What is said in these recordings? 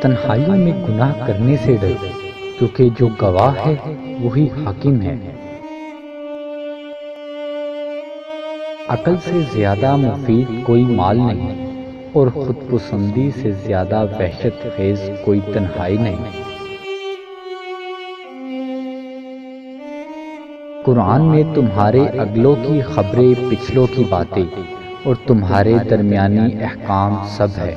تنہائیوں میں گناہ کرنے سے ڈر، کیونکہ جو گواہ ہے وہی حاکم ہے۔ عقل سے زیادہ مفید کوئی مال نہیں، اور خود پسندی سے زیادہ وحشت خیز کوئی تنہائی نہیں۔ قرآن میں تمہارے اگلوں کی خبریں، پچھلوں کی باتیں، اور تمہارے درمیانی احکام سب ہے۔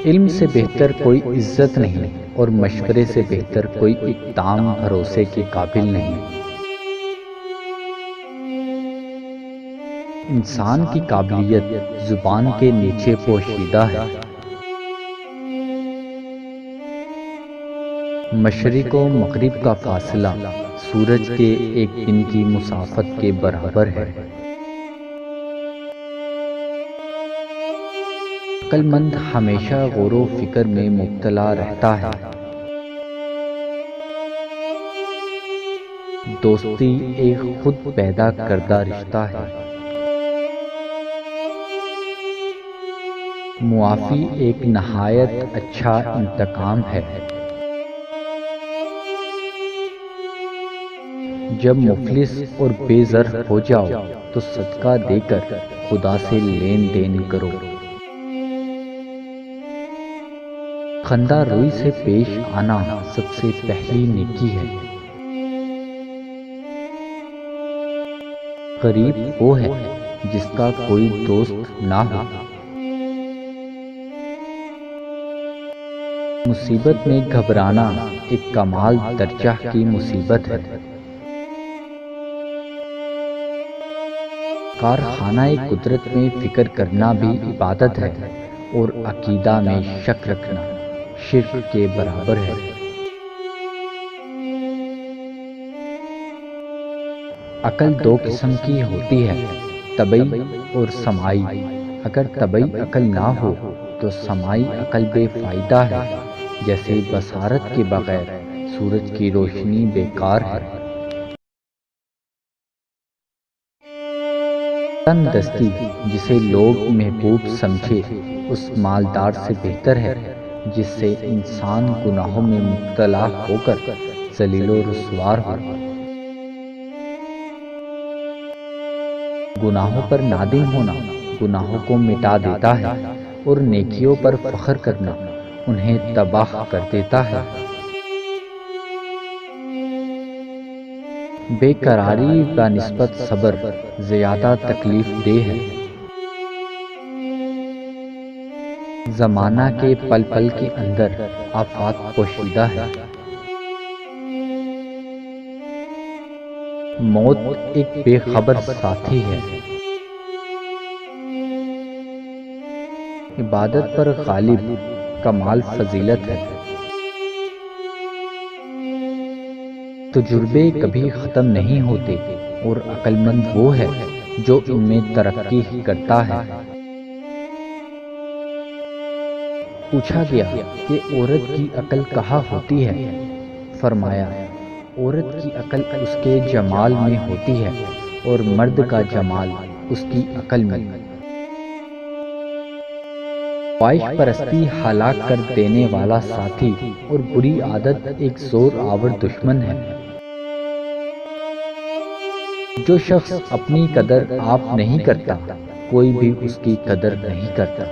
علم سے بہتر کوئی عزت نہیں، اور مشورے سے بہتر کوئی اقدام بھروسے کے قابل نہیں۔ انسان کی قابلیت زبان کے نیچے پوشیدہ ہے۔ مشرق و مغرب کا فاصلہ سورج کے ایک دن کی مسافت کے برابر ہے۔ عقل مند ہمیشہ غور و فکر میں مبتلا رہتا ہے۔ دوستی ایک خود پیدا کردہ رشتہ ہے۔ معافی ایک نہایت اچھا انتقام ہے۔ جب مفلس اور بے زر ہو جاؤ تو صدقہ دے کر خدا سے لین دین کرو۔ خندہ روئی سے پیش آنا سب سے پہلی نیکی ہے۔ غریب وہ ہے جس کا کوئی دوست نہ ہو۔ مصیبت میں گھبرانا ایک کمال درجہ کی مصیبت ہے۔ کارخانہ قدرت میں فکر کرنا بھی عبادت ہے، اور عقیدہ میں شک رکھنا شرک کے برابر ہے۔ عقل دو قسم کی ہوتی ہے، طبعی اور سماعی۔ اگر طبعی عقل نہ ہو تو سماعی عقل بے فائدہ ہے، جیسے بصارت کے بغیر سورج کی روشنی بیکار ہے۔ تنگ دستی جسے لوگ محبوب سمجھے اس مالدار سے بہتر ہے جس سے انسان گناہوں میں مبتلا ہو کر ذلیل و رسوا ہو۔ گناہوں پر نادم ہونا گناہوں کو مٹا دیتا ہے، اور نیکیوں پر فخر کرنا انہیں تباہ کر دیتا ہے۔ بے قراری بنسبت صبر زیادہ تکلیف دہ ہے۔ زمانہ کے پل پل کے اندر آفات پوشیدہ ہے۔ موت ایک بے خبر ساتھی ہے۔ عبادت پر غالب کمال فضیلت ہے۔ تجربے کبھی ختم نہیں ہوتے، اور عقل مند وہ ہے جو ان میں ترقی کرتا ہے۔ پوچھا گیا کہ عورت کی عقل کہاں ہوتی ہے؟ فرمایا، عورت کی عقل اس کے جمال میں ہوتی ہے، اور مرد کا جمال اس کی عقل میں۔ خواہش پرستی ہلاک کر دینے والا ساتھی، اور بری عادت ایک زور آور دشمن ہے۔ جو شخص اپنی قدر آپ نہیں کرتا، کوئی بھی اس کی قدر نہیں کرتا۔